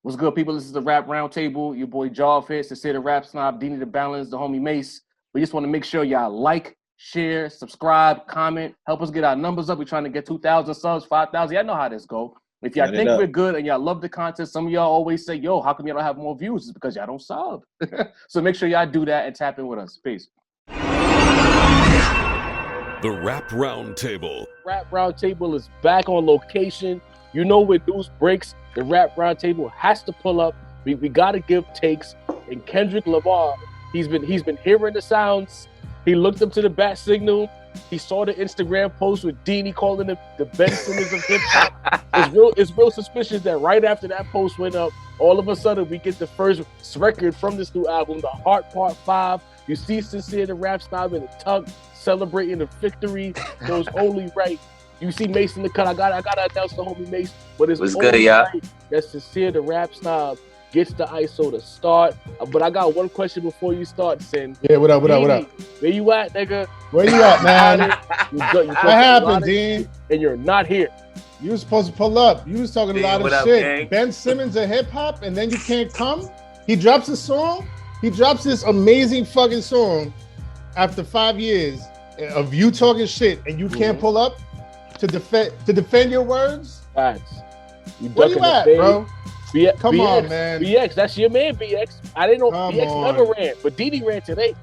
What's good, people? This is the Rap Roundtable. Your boy Jarvis, Sincere the Rap Snob, Dini the Balance, the homie Mace. We just want to make sure y'all like, share, subscribe, comment, help us get our numbers up. We're trying to get 2,000 subs, 5,000. Y'all know how this go. If y'all think we're good and y'all love the content, some of y'all always say, yo, how come y'all don't have more views? It's because y'all don't sub. So make sure y'all do that and tap in with us. Peace. The Rap Roundtable. Rap Roundtable is back on location. You know, when news breaks, the Rap Roundtable has to pull up. We got to give takes. And Kendrick Lamar, he's been hearing the sounds. He looked up to the bat signal. He saw the Instagram post with Dini calling him the Ben Simmons of hip hop. It's real suspicious that right after that post went up, all of a sudden we get the first record from this new album, The Heart Part 5. You see Sincere the Rap Snob in the tug celebrating the victory. So it's only right. You see Mace in the cut. I gotta announce the homie Mace, but it's only good, yeah. right that Sincere the Rap Snob gets the ISO to start. But I got one question before you start, Sin. Yeah, what up? Where you at, nigga? Where you at, man? What happened, Dean? And you're not here. You were supposed to pull up. You was talking a lot of up, shit. gang? Ben Simmons of hip hop, and then you can't come? He drops a song? He drops this amazing fucking song after 5 years of you talking shit, and you can't pull up to defend your words? Facts. Where you at, bro? Come BX, on, man. BX, that's your man, BX. I didn't know Come BX on. never ran, but Didi ran today.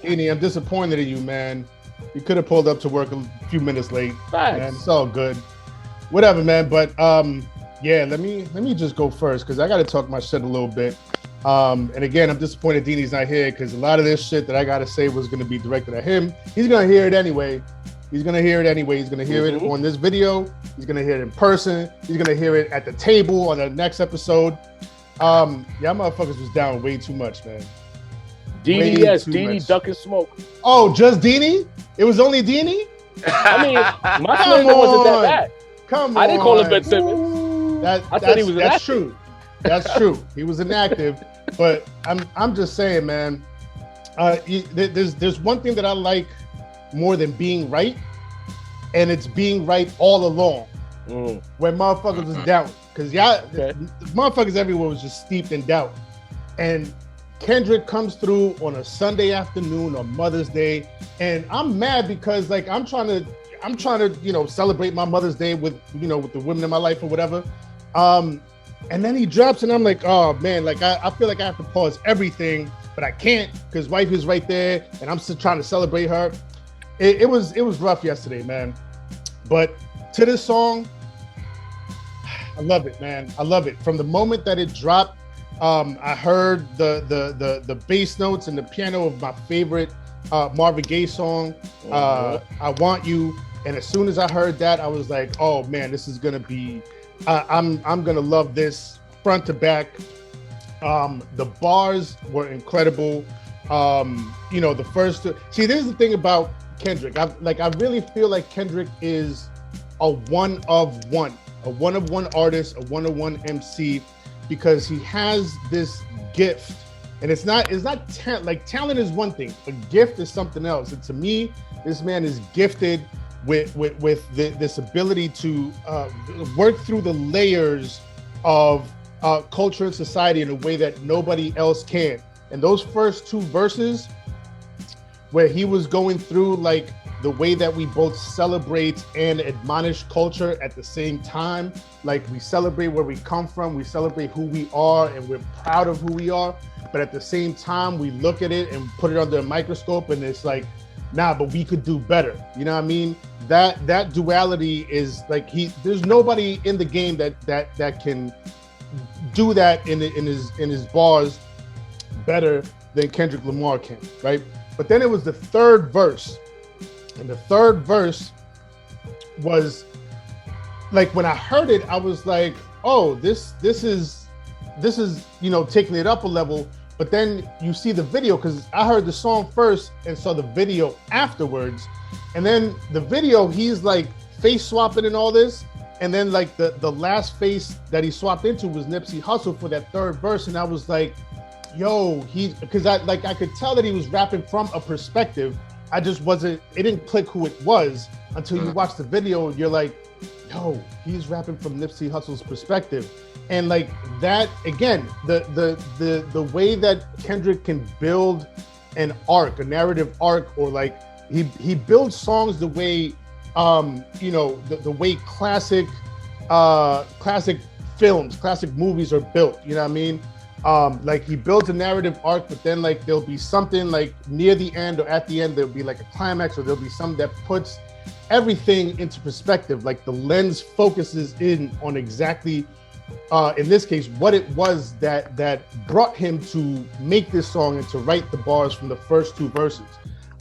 Dini, I'm disappointed in you, man. You could have pulled up to work a few minutes late. Facts. Man, it's all good. Whatever, man. But yeah, let me just go first because I got to talk my shit a little bit. And again, I'm disappointed Dini's not here because a lot of this shit that I got to say was going to be directed at him. He's going to hear it anyway. He's going to hear it it on this video. He's going to hear it in person. He's going to hear it at the table on the next episode. Y'all motherfuckers was down way too much, man. Didi, yes, Didi ducking smoke. Oh, just Dini? It was only Dini? I mean, my slander wasn't that bad. Come on. I didn't call him Ben Simmons. I thought he was inactive. That's true. That's true. He was inactive, but I'm just saying, man. There's one thing that I like more than being right, and it's being right all along. When motherfuckers was doubt, because motherfuckers everywhere was just steeped in doubt, and Kendrick comes through on a Sunday afternoon on Mother's Day, and I'm mad because like I'm trying to celebrate my Mother's Day with the women in my life or whatever. And then he drops, and I'm like, oh man, like I feel like I have to pause everything, but I can't because wife is right there, and I'm still trying to celebrate her. It was rough yesterday, man. But to this song, I love it, man. I love it. From the moment that it dropped, I heard the bass notes and the piano of my favorite Marvin Gaye song, I Want You. And as soon as I heard that, I was like, oh man, this is gonna be, I'm gonna love this front to back. The bars were incredible. The first, see, this is the thing about Kendrick. I really feel like Kendrick is a one of one artist, a one-of-one MC, because he has this gift, and it's not talent. Like, talent is one thing, a gift is something else. And to me, this man is gifted with this ability to work through the layers of culture and society in a way that nobody else can. And those first two verses, where he was going through like the way that we both celebrate and admonish culture at the same time. Like, we celebrate where we come from, we celebrate who we are, and we're proud of who we are. But at the same time, we look at it and put it under a microscope, and it's like, nah, but we could do better. You know what I mean? That duality is like, there's nobody in the game that can do that in his bars better than Kendrick Lamar can, right? But then it was the third verse. And the third verse was like, when I heard it, I was like, oh, this is taking it up a level. But then you see the video, because I heard the song first and saw the video afterwards. And then the video, he's like face swapping and all this. And then like the last face that he swapped into was Nipsey Hussle for that third verse. And I was like, yo, because I could tell that he was rapping from a perspective. I just it didn't click who it was until you watch the video and you're like, yo, he's rapping from Nipsey Hussle's perspective. And like that again, the way that Kendrick can build an arc, a narrative arc, or like he builds songs the way the way classic films, classic movies are built. You know what I mean? Like he builds a narrative arc, but then like there'll be something like near the end or at the end, there'll be like a climax, or there'll be something that puts everything into perspective. Like the lens focuses in on exactly, in this case, what it was that brought him to make this song and to write the bars from the first two verses.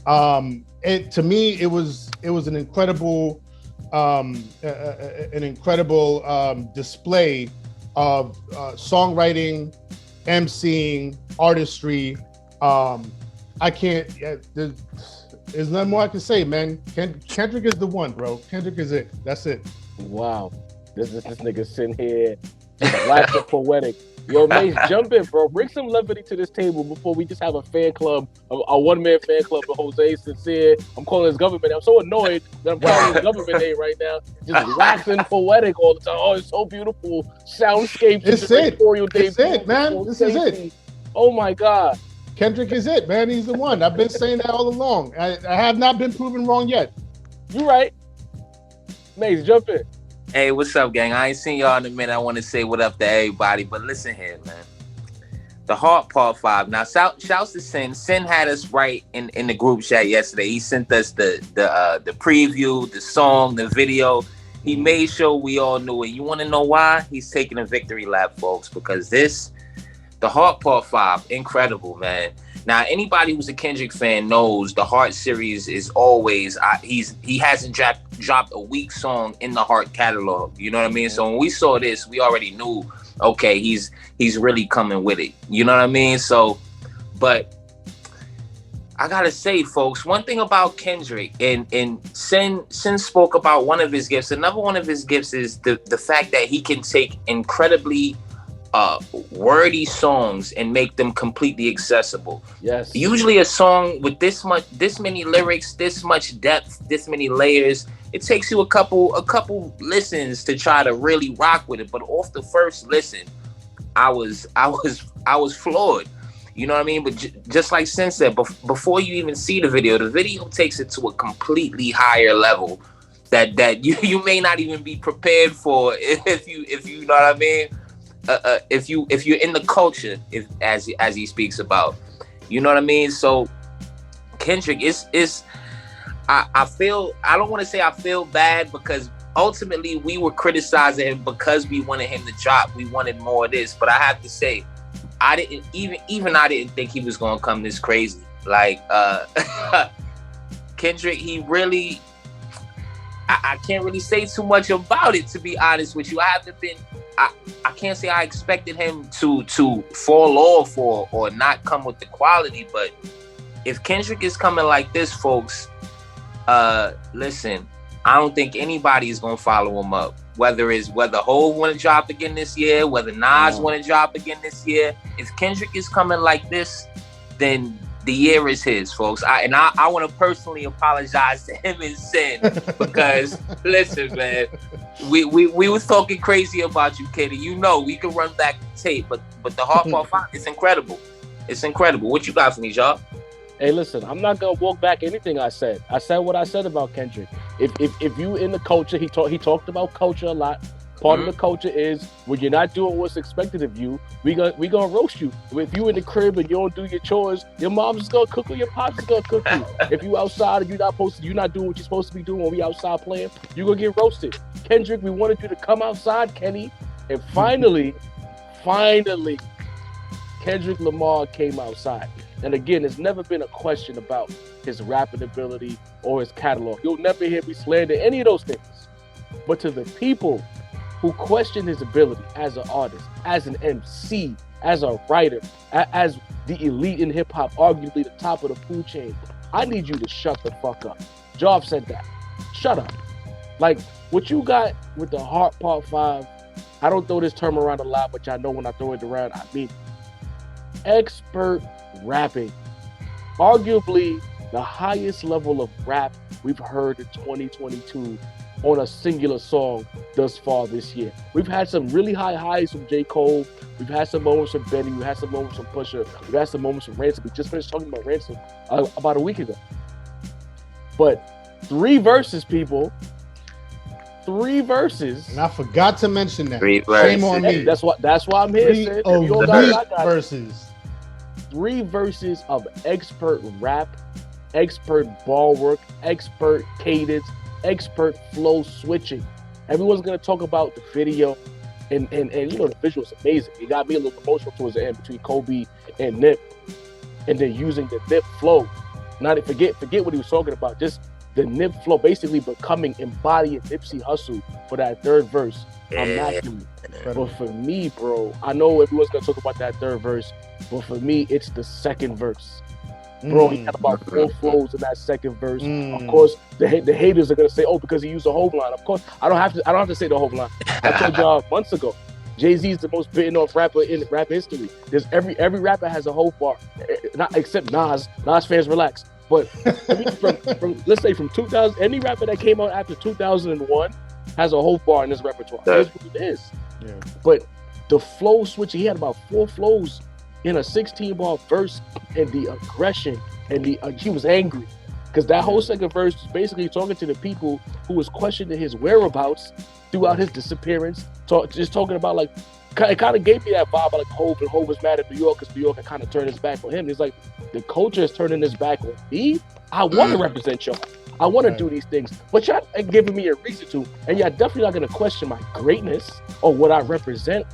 To me, it was an incredible display of songwriting, emceeing, artistry. I can't. There's nothing more I can say, man. Kendrick is the one, bro. Kendrick is it. That's it. Wow, this nigga sitting here, waxing poetic. Yo, Mace, jump in, bro. Bring some levity to this table before we just have a fan club, a one-man fan club of Jose Sincere. I'm calling his government. I'm so annoyed that I'm calling his government name right now. Just waxing poetic all the time. Oh, it's so beautiful. Soundscapes. It's it. It's it, man. This is it. Oh, my God. Kendrick is it, man. He's the one. I've been saying that all along. I have not been proven wrong yet. You right. Mace, jump in. Hey, what's up, gang? I ain't seen y'all in a minute. I want to say what up to everybody, but listen here, man. The Heart Part 5. Now, shouts to Sin. Sin had us right in the group chat yesterday. He sent us the preview, the song, the video. He made sure we all knew it. You want to know why? He's taking a victory lap, folks, because the Heart Part 5, incredible, man. Now, anybody who's a Kendrick fan knows the Heart series is always, he hasn't dropped a weak song in the Heart catalog. You know what I mean? So when we saw this, we already knew, okay, he's really coming with it. You know what I mean? So, but I gotta say, folks, one thing about Kendrick, and Sin spoke about one of his gifts. Another one of his gifts is the fact that he can take incredibly wordy songs and make them completely accessible. Yes. Usually a song with this many lyrics, this much depth, this many layers, it takes you a couple listens to try to really rock with it. But off the first listen, I was floored. You know what I mean? But just like Sin said, before you even see the video takes it to a completely higher level that you may not even be prepared for if you know what I mean. If you're in the culture, as he speaks about, you know what I mean. So Kendrick is I feel, I don't want to say I feel bad, because ultimately we were criticizing him because we wanted him to drop. We wanted more of this, but I have to say, I didn't think he was gonna come this crazy. Like Kendrick, he really. I can't really say too much about it, to be honest with you. I can't say I expected him to fall off or not come with the quality, but if Kendrick is coming like this, folks, listen, I don't think anybody is gonna follow him up. Whether Hov want to drop again this year, whether Nas want to drop again this year, if Kendrick is coming like this, then the year is his, folks. I want to personally apologize to him and Sin, because listen, man, we was talking crazy about you, kid. You know, we can run back the tape, but the Heart Part 5, it's incredible. It's incredible. What you got for me, y'all? Hey, listen, I'm not gonna walk back anything I said. I said what I said about Kendrick. If you in the culture, he talked about culture a lot. Part of the culture is when you're not doing what's expected of you, we gonna roast you. If you in the crib and you don't do your chores, your mom's is gonna cook or your pops is gonna cook you. If you outside and you're not doing what you're supposed to be doing when we outside playing, you're gonna get roasted. Kendrick, we wanted you to come outside, Kenny, and finally, Kendrick Lamar came outside. And again, there's never been a question about his rapping ability or his catalog. You'll never hear me slander any of those things. But to the people who question his ability as an artist, as an MC, as a writer, as the elite in hip hop, arguably the top of the food chain, I need you to shut the fuck up. Job said that. Shut up. Like, what you got with the Heart Part 5, I don't throw this term around a lot, but y'all know when I throw it around, I mean expert rapping. Arguably the highest level of rap we've heard in 2022 on a singular song thus far this year. We've had some really high highs from J. Cole. We've had some moments from Benny. We've had some moments from Pusha. We've had some moments from Ransom. We just finished talking about Ransom about a week ago. But 3 verses, people. 3 verses. And I forgot to mention that. 3 verses. Shame on me. That's why I'm here. 3 verses. 3 verses of expert rap, expert ball work, expert cadence, expert flow switching. Everyone's gonna talk about the video, and you know the visual is amazing. It got me a little emotional towards the end between Kobe and Nip, and then using the Nip flow. Not forget what he was talking about. Just the Nip flow, basically becoming embodying Nipsey Hussle for that 3rd verse. Immaculate. But for me, bro, I know everyone's gonna talk about that 3rd verse, but for me, it's the 2nd verse. Bro, he had about 4 flows in that 2nd verse. Of course, the haters are gonna say, "Oh, because he used a whole line." Of course, I don't have to say the whole line. I told y'all months ago, Jay-Z is the most bitten off rapper in rap history. There's every rapper has a whole bar, not except Nas. Nas fans relax. But from let's say from 2000, any rapper that came out after 2001 has a whole bar in his repertoire. That's what it is. Yeah. But the flow switching, he had about 4 flows in a 16-bar verse, and the aggression and he was angry because that whole 2nd verse was basically talking to the people who was questioning his whereabouts throughout his disappearance. Just talking about like, it kind of gave me that vibe like Hov, and Hov was mad at New York because New York had kind of turned his back on him. It's like the culture is turning his back on me. I want to represent y'all. I want to do these things, but y'all ain't giving me a reason to, and y'all definitely not going to question my greatness or what I represent.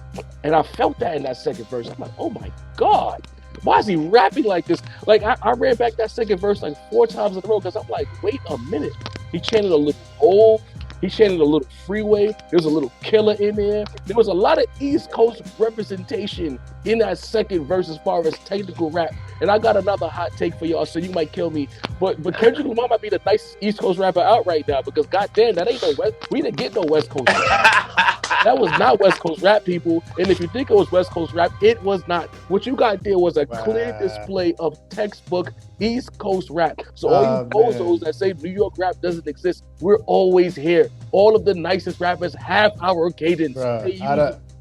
And I felt that in that 2nd verse. I'm like, oh my God, why is he rapping like this? Like I ran back that 2nd verse like 4 times in a row because I'm like, wait a minute. He chanted a little Hov. He chanted a little Freeway. There was a little Killer in there. There was a lot of East Coast representation in that 2nd verse as far as technical rap. And I got another hot take for y'all, so you might kill me. But Kendrick Lamar might be the nicest East Coast rapper out right now because goddamn, that ain't no West. We didn't get no West Coast rap. That was not West Coast rap, people. And if you think it was West Coast rap, it was not. What you got there was a clear display of textbook East Coast rap. So all you bozos that say New York rap doesn't exist, we're always here. All of the nicest rappers have our cadence.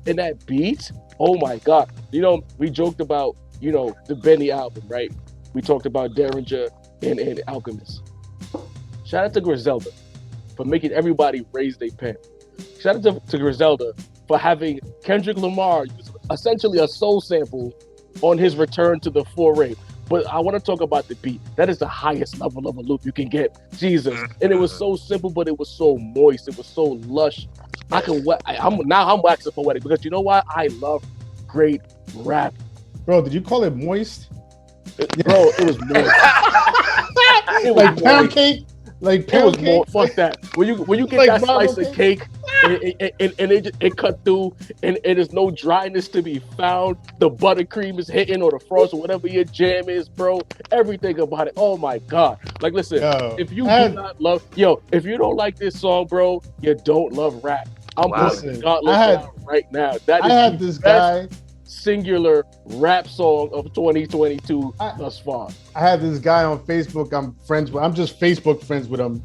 In that beat, oh my God. You know, we joked about, you know, the Benny album, right? We talked about Derringer and Alchemist. Shout out to Griselda for making everybody raise their pen. Shout out to Griselda for having Kendrick Lamar use essentially a soul sample on his return to the foray. But I want to talk about the beat. That is the highest level of a loop you can get. Jesus. And it was so simple, but it was so moist. It was so lush. I'm waxing poetic because you know why? I love great rap. Bro, did you call it moist? Bro, it was moist. It was like pound cake? Like pound cake? Fuck that. When you get like that slice of cake and it cut through and there's no dryness to be found, the buttercream is hitting or the frost or whatever your jam is, bro. Everything about it. Oh my God. Like listen, if you if you don't like this song, bro, you don't love rap. I'm putting Godless down right now. That is this guy singular rap song of 2022 thus far. I had this guy on Facebook. I'm just Facebook friends with him.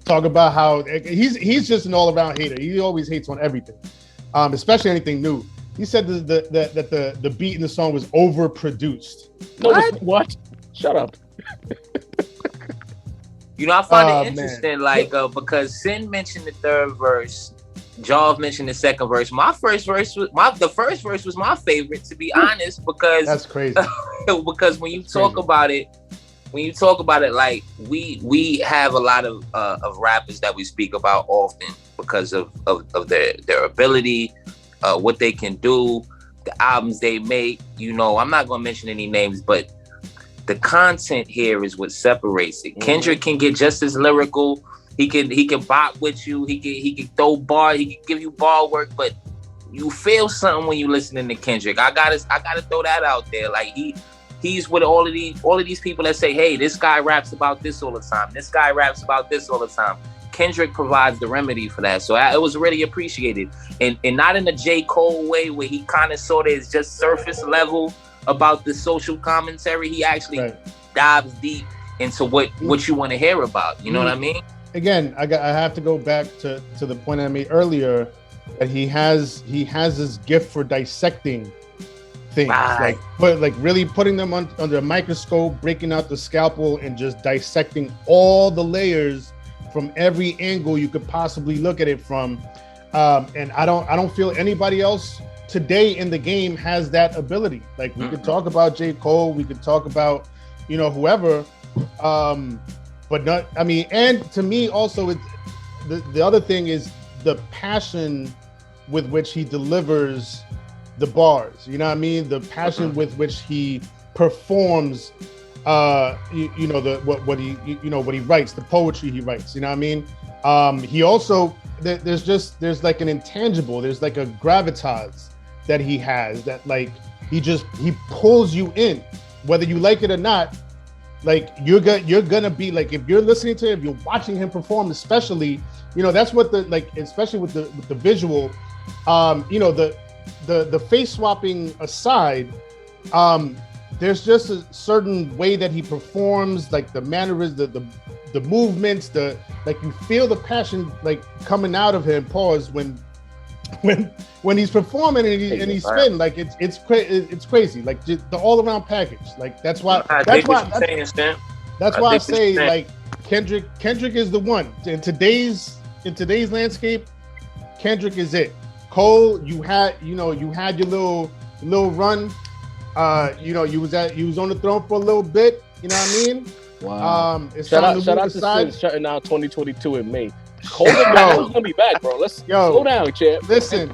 Talk about how he's just an all-around hater. He always hates on everything, especially anything new. He said that the beat in the song was overproduced. What? Shut up. You know, I find it interesting, because Sin mentioned the 3rd verse. Jav mentioned the 2nd verse. The first verse was my favorite, to be honest, because that's crazy. Because when you talk about it, like we have a lot of rappers that we speak about often because of their ability, what they can do, the albums they make. You know, I'm not gonna mention any names, but the content here is what separates it. Kendrick can get just as lyrical. He can bop with you. He can throw bar. He can give you bar work, but you feel something when you listening to Kendrick. I gotta throw that out there. Like he's with all of these people that say, hey, this guy raps about this all the time. This guy raps about this all the time. Kendrick provides the remedy for that. So it was really appreciated. And not in a J. Cole way where he kind of sort of is just surface level about the social commentary. He actually dives deep into what you want to hear about. You know what I mean? again, I have to go back to the point I made earlier that he has this gift for dissecting things, Right. like really putting them under a microscope, breaking out the scalpel, and just dissecting all the layers from every angle you could possibly look at it from. And I don't feel anybody else today in the game has that ability. Like we could talk about J. Cole, we could talk about whoever, but not. I mean, and to me also, it's the other thing is the passion with which he delivers the bars. You know what I mean? The passion with which he performs. What he writes, the poetry he writes. You know what I mean? He also there's like an intangible. There's like a gravitas that he has that like he pulls you in, whether you like it or not. Like you're gonna be like, if you're listening to him, if you're watching him perform, especially, that's what especially with the visual, the face swapping aside, there's just a certain way that he performs, like the mannerisms, the movements, like you feel the passion like coming out of him. Pause when he's performing and he's spitting, like it's crazy, like just the all around package. Like that's why I say like Kendrick is the one in today's landscape. Kendrick is it. Cole, you had your little run. You was on the throne for a little bit. You know what I mean? Wow. It's shout time out to move to aside. Sin shutting down 2022 in May. Cole's gonna be back, bro. Let's slow down, champ. Listen,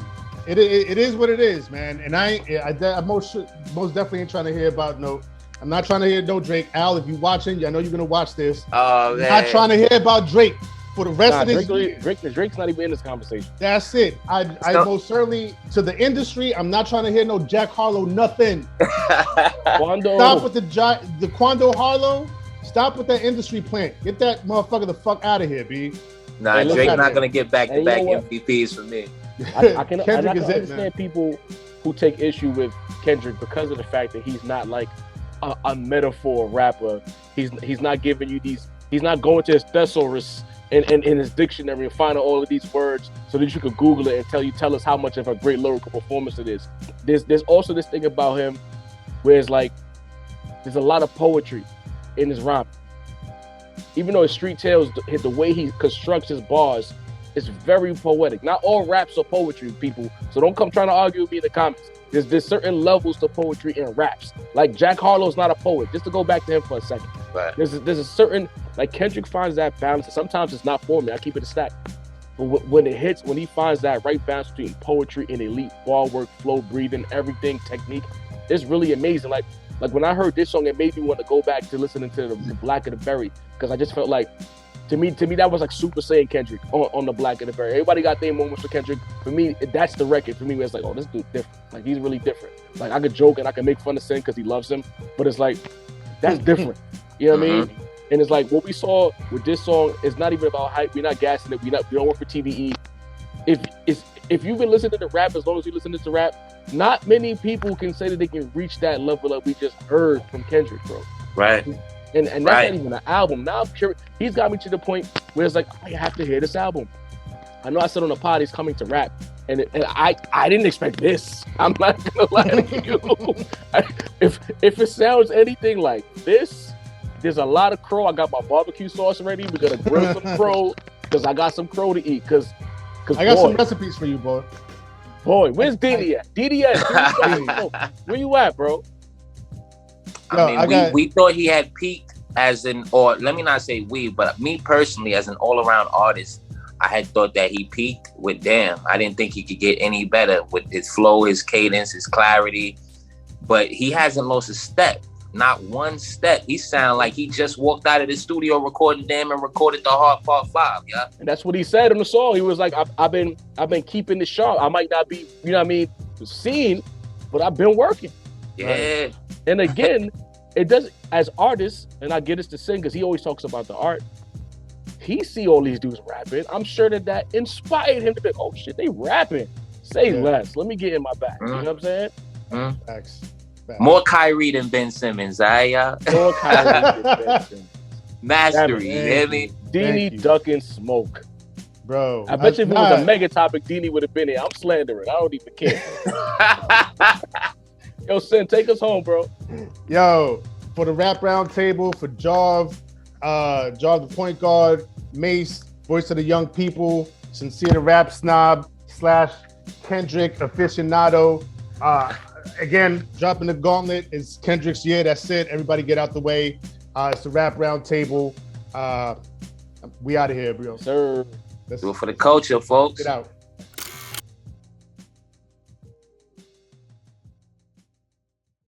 it is what it is, man. And I most definitely ain't trying to hear about no. I'm not trying to hear no Drake. Al, if you're watching, I know you're gonna watch this. Oh man. I'm not trying to hear about Drake for the rest of this year. Drake's not even in this conversation. That's it. I most certainly, to the industry, I'm not trying to hear no Jack Harlow nothing. Quando. Stop with the Quando Harlow. Stop with that industry plant. Get that motherfucker the fuck out of here, B. Nah, Drake's not gonna get back-to-back MVPs from me. I can understand people who take issue with Kendrick because of the fact that he's not like a metaphor rapper. He's not giving you these. He's not going to his thesaurus and in his dictionary and finding all of these words so that you could Google it and tell us how much of a great lyrical performance it is. There's also this thing about him where it's like there's a lot of poetry in his rhyme. Even though his street tales, the way he constructs his bars is very poetic. Not all raps are poetry, people. So don't come trying to argue with me in the comments. There's certain levels to poetry in raps. Like Jack Harlow's not a poet. Just to go back to him for a second. Right. There's a certain, like Kendrick finds that balance. And sometimes it's not for me. I keep it a stack. But when he finds that right balance between poetry and elite bar work, flow, breathing, everything, technique, it's really amazing. Like when I heard this song, it made me want to go back to listening to the Black of the Berry, because I just felt like, to me that was like Super Saiyan Kendrick on the Black of the Berry. Everybody got their moments for Kendrick. For me, that's the record. For me, where it's like, oh, this dude's different. Like he's really different. Like I could joke and I can make fun of Sin because he loves him, but it's like that's different. You know what I mean? And it's like what we saw with this song is not even about hype. We're not gassing it. We don't work for TDE. If you've been listening to rap as long as you listen to rap, not many people can say that they can reach that level that we just heard from Kendrick, bro. Right. And that's not even an album. Now I'm curious. He's got me to the point where it's like, I have to hear this album. I know I said on the pod he's coming to rap, and I didn't expect this. I'm not gonna lie to you. If it sounds anything like this, there's a lot of crow. I got my barbecue sauce ready. We're gonna grill some crow because I got some crow to eat. Cause I got some recipes for you, boy. Boy, where's Didi at? Didi at? Where you at, bro? We thought he had peaked or let me not say we, but me personally, as an all-around artist, I had thought that he peaked with Damn. I didn't think he could get any better with his flow, his cadence, his clarity. But he hasn't lost a step. Not one step. He sounded like he just walked out of the studio recording Damn and recorded the Hard Part 5, yeah. And that's what he said in the song. He was like, I've been keeping it sharp. I might not be, you know what I mean, seen, but I've been working. Yeah. Right? And again, it does, as artists, and I get this to Sin because he always talks about the art. He see all these dudes rapping. I'm sure that inspired him to be like, oh shit, they rapping. Say less. Let me get in my bag. You know what I'm saying? Facts. More Kyrie than Ben Simmons, More Kyrie than Ben Simmons. Mastery. Damn You hear me? Dini you. ducking smoke. Bro. I bet you if it was a mega topic, Dini would have been here. I'm slandering. I don't even care. Yo, Sin, take us home, bro. Yo, for the rap round table, for Jarv, Jarv the point guard, Mace, voice of the young people, Sincere the rap snob / Kendrick aficionado. Again, dropping the gauntlet. It's Kendrick's year. That's it. Everybody get out the way. It's the rap round table. We out of here, bro. Sir. Let's Do it for the culture, folks. get out.